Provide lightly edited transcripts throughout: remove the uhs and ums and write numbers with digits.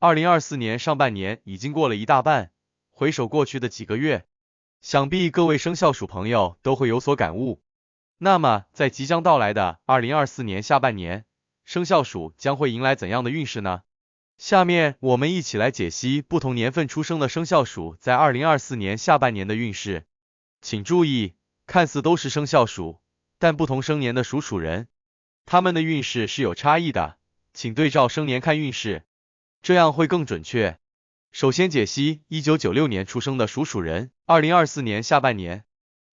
2024年上半年已经过了一大半，回首过去的几个月，想必各位生肖属朋友都会有所感悟。那么，在即将到来的2024年下半年，生肖属将会迎来怎样的运势呢？下面我们一起来解析不同年份出生的生肖属在2024年下半年的运势。请注意，看似都是生肖属，但不同生年的属人，他们的运势是有差异的，请对照生年看运势，这样会更准确。首先解析1996年出生的属人，2024年下半年，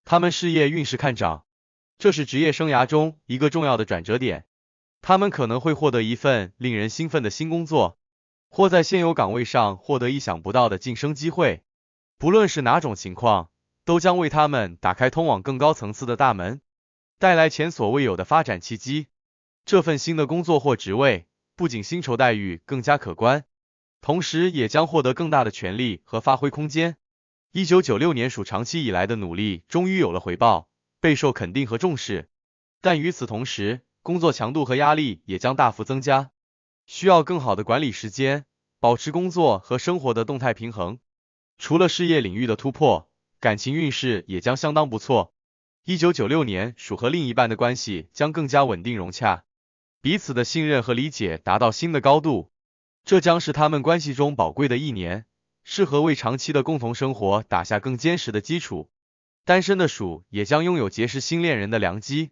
他们事业运势看涨，这是职业生涯中一个重要的转折点，他们可能会获得一份令人兴奋的新工作，或在现有岗位上获得意想不到的晋升机会，不论是哪种情况，都将为他们打开通往更高层次的大门，带来前所未有的发展契机。这份新的工作或职位，不仅薪酬待遇更加可观，同时也将获得更大的权利和发挥空间。1996年属长期以来的努力终于有了回报，备受肯定和重视。但与此同时，工作强度和压力也将大幅增加，需要更好的管理时间，保持工作和生活的动态平衡。除了事业领域的突破，感情运势也将相当不错。1996年属和另一半的关系将更加稳定融洽，彼此的信任和理解达到新的高度，这将是他们关系中宝贵的一年，适合为长期的共同生活打下更坚实的基础。单身的属也将拥有结识新恋人的良机，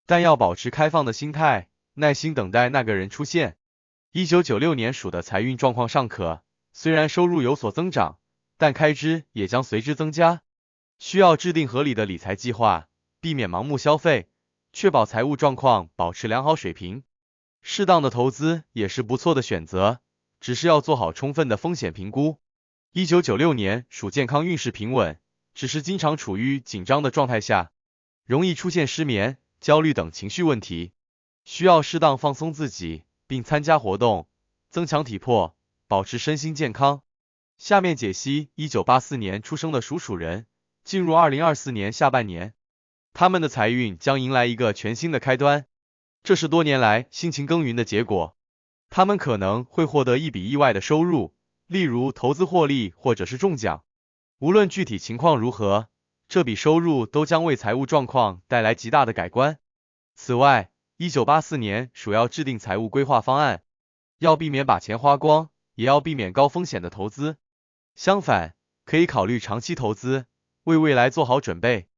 但要保持开放的心态，耐心等待那个人出现。1996年属的财运状况尚可，虽然收入有所增长，但开支也将随之增加，需要制定合理的理财计划，避免盲目消费，确保财务状况保持良好水平。适当的投资也是不错的选择，只是要做好充分的风险评估。1996年属健康运势平稳，只是经常处于紧张的状态下，容易出现失眠、焦虑等情绪问题，需要适当放松自己，并参加活动，增强体魄，保持身心健康。下面解析1984年出生的属人，进入2024年下半年，他们的财运将迎来一个全新的开端，这是多年来辛勤耕耘的结果。他们可能会获得一笔意外的收入，例如投资获利或者是中奖。无论具体情况如何，这笔收入都将为财务状况带来极大的改观。此外，1984年属要制定财务规划方案，要避免把钱花光，也要避免高风险的投资。相反，可以考虑长期投资，为未来做好准备。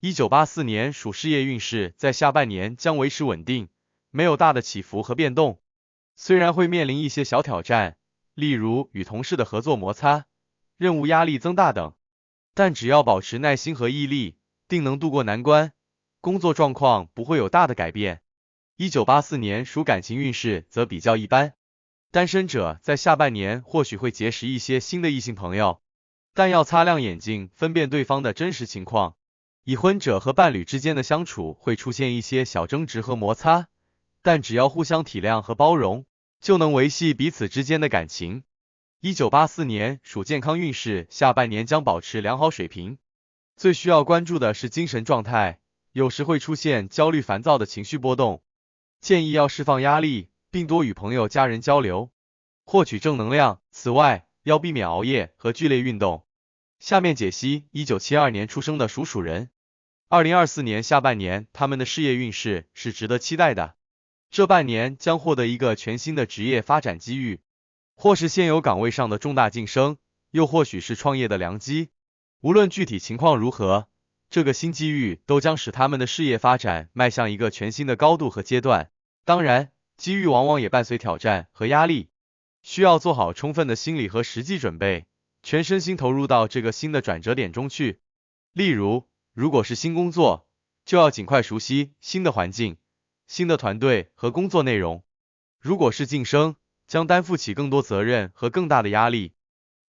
1984年属事业运势在下半年将维持稳定，没有大的起伏和变动。虽然会面临一些小挑战，例如与同事的合作摩擦、任务压力增大等，但只要保持耐心和毅力，定能度过难关，工作状况不会有大的改变。1984年属感情运势则比较一般，单身者在下半年或许会结识一些新的异性朋友，但要擦亮眼睛分辨对方的真实情况。已婚者和伴侣之间的相处会出现一些小争执和摩擦，但只要互相体谅和包容，就能维系彼此之间的感情。1984年属健康运势下半年将保持良好水平，最需要关注的是精神状态，有时会出现焦虑烦躁的情绪波动，建议要释放压力，并多与朋友家人交流，获取正能量。此外，要避免熬夜和剧烈运动。下面解析1972年出生的属人，2024年下半年他们的事业运势是值得期待的，这半年将获得一个全新的职业发展机遇，或是现有岗位上的重大晋升，又或许是创业的良机。无论具体情况如何，这个新机遇都将使他们的事业发展迈向一个全新的高度和阶段。当然，机遇往往也伴随挑战和压力，需要做好充分的心理和实际准备，全身心投入到这个新的转折点中去。例如，如果是新工作，就要尽快熟悉新的环境、新的团队和工作内容；如果是晋升，将担负起更多责任和更大的压力，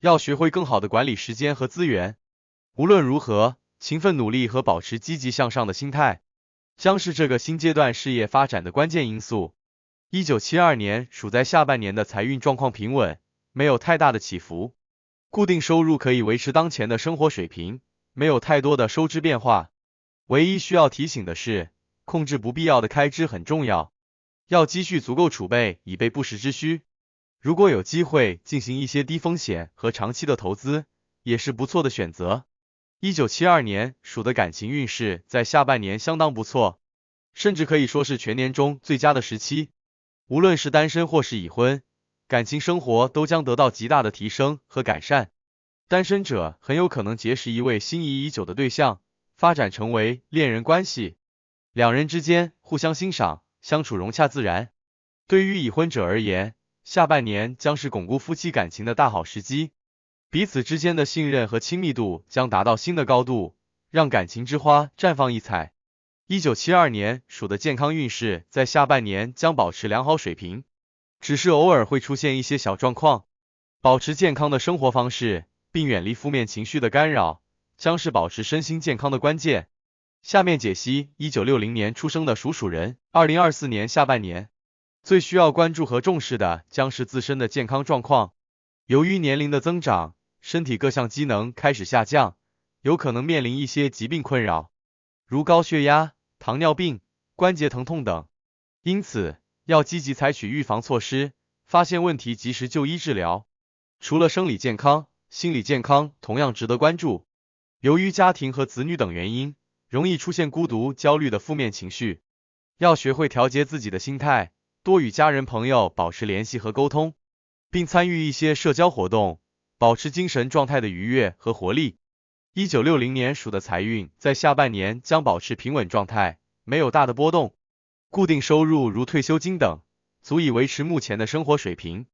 要学会更好的管理时间和资源。无论如何，勤奋努力和保持积极向上的心态，将是这个新阶段事业发展的关键因素。1972年属在下半年的财运状况平稳，没有太大的起伏，固定收入可以维持当前的生活水平，没有太多的收支变化。唯一需要提醒的是，控制不必要的开支很重要，要积蓄足够储备以备不时之需。如果有机会进行一些低风险和长期的投资，也是不错的选择。1972年属的感情运势在下半年相当不错，甚至可以说是全年中最佳的时期。无论是单身或是已婚，感情生活都将得到极大的提升和改善。单身者很有可能结识一位心仪已久的对象，发展成为恋人关系，两人之间互相欣赏，相处融洽自然。对于已婚者而言，下半年将是巩固夫妻感情的大好时机，彼此之间的信任和亲密度将达到新的高度，让感情之花绽放异彩。1972年属的健康运势在下半年将保持良好水平，只是偶尔会出现一些小状况。保持健康的生活方式，并远离负面情绪的干扰，将是保持身心健康的关键。下面解析1960年出生的属人，2024年下半年最需要关注和重视的将是自身的健康状况。由于年龄的增长，身体各项机能开始下降，有可能面临一些疾病困扰，如高血压、糖尿病、关节疼痛等。因此，要积极采取预防措施，发现问题及时就医治疗。除了生理健康，心理健康同样值得关注。由于家庭和子女等原因，容易出现孤独、焦虑的负面情绪，要学会调节自己的心态，多与家人朋友保持联系和沟通，并参与一些社交活动，保持精神状态的愉悦和活力。1960年属的财运在下半年将保持平稳状态，没有大的波动，固定收入如退休金等，足以维持目前的生活水平，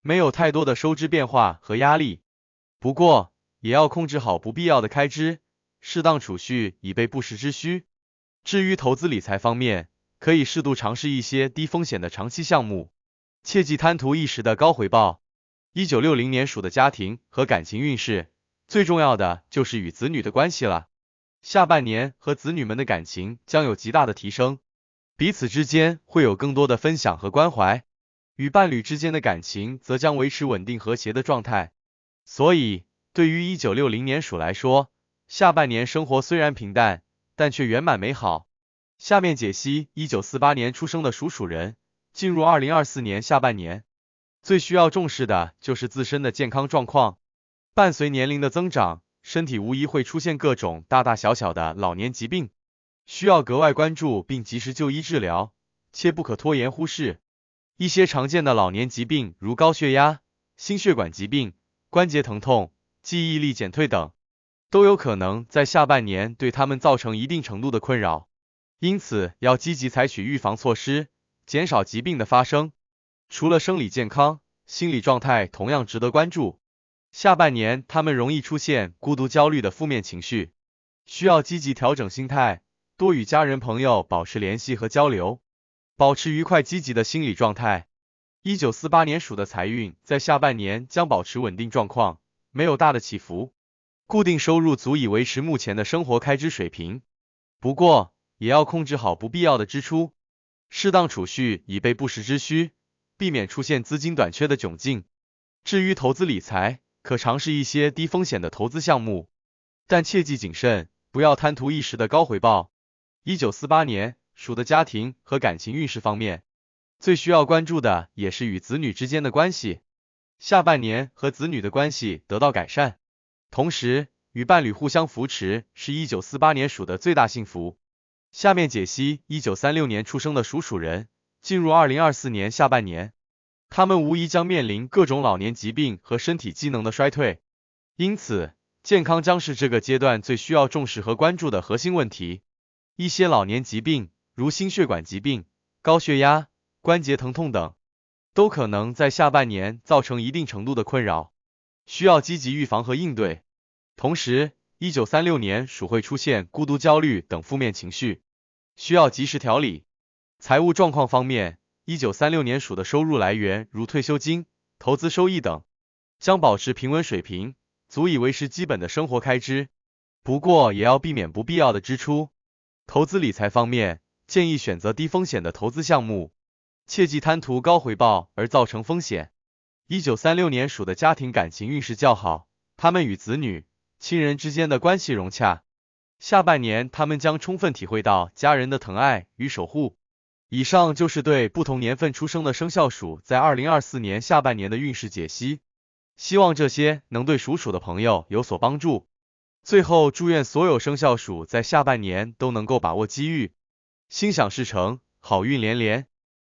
没有太多的收支变化和压力。不过，也要控制好不必要的开支，适当储蓄以备不时之需。至于投资理财方面，可以适度尝试一些低风险的长期项目，切忌贪图一时的高回报。1960年属的家庭和感情运势，最重要的就是与子女的关系了。下半年和子女们的感情将有极大的提升，彼此之间会有更多的分享和关怀，与伴侣之间的感情则将维持稳定和谐的状态。所以，对于1960年属来说，下半年生活虽然平淡，但却圆满美好。下面解析1948年出生的属人，进入2024年下半年，最需要重视的就是自身的健康状况。伴随年龄的增长，身体无疑会出现各种大大小小的老年疾病，需要格外关注并及时就医治疗，切不可拖延忽视。一些常见的老年疾病如高血压、心血管疾病、关节疼痛、记忆力减退等，都有可能在下半年对他们造成一定程度的困扰，因此要积极采取预防措施，减少疾病的发生。除了生理健康，心理状态同样值得关注。下半年他们容易出现孤独、焦虑的负面情绪，需要积极调整心态，多与家人朋友保持联系和交流，保持愉快积极的心理状态。1948年属的财运在下半年将保持稳定状况，没有大的起伏，固定收入足以维持目前的生活开支水平。不过，也要控制好不必要的支出，适当储蓄以备不时之需，避免出现资金短缺的窘境。至于投资理财，可尝试一些低风险的投资项目，但切记谨慎，不要贪图一时的高回报。1948年属的家庭和感情运势方面，最需要关注的也是与子女之间的关系。下半年和子女的关系得到改善，同时与伴侣互相扶持是1948年属的最大幸福。下面解析1936年出生的属人，进入2024年下半年，他们无疑将面临各种老年疾病和身体机能的衰退，因此健康将是这个阶段最需要重视和关注的核心问题。一些老年疾病，如心血管疾病、高血压、关节疼痛等，都可能在下半年造成一定程度的困扰，需要积极预防和应对。同时，1936年属会出现孤独、焦虑等负面情绪，需要及时调理。财务状况方面，1936年属的收入来源如退休金、投资收益等，将保持平稳水平，足以维持基本的生活开支。不过，也要避免不必要的支出。投资理财方面，建议选择低风险的投资项目，切忌贪图高回报而造成风险。1936年属的家庭感情运势较好，他们与子女、亲人之间的关系融洽。下半年他们将充分体会到家人的疼爱与守护，以上就是对不同年份出生的生肖鼠在2024年下半年的运势解析，希望这些能对属鼠的朋友有所帮助。最后，祝愿所有生肖鼠在下半年都能够把握机遇，心想事成，好运连连。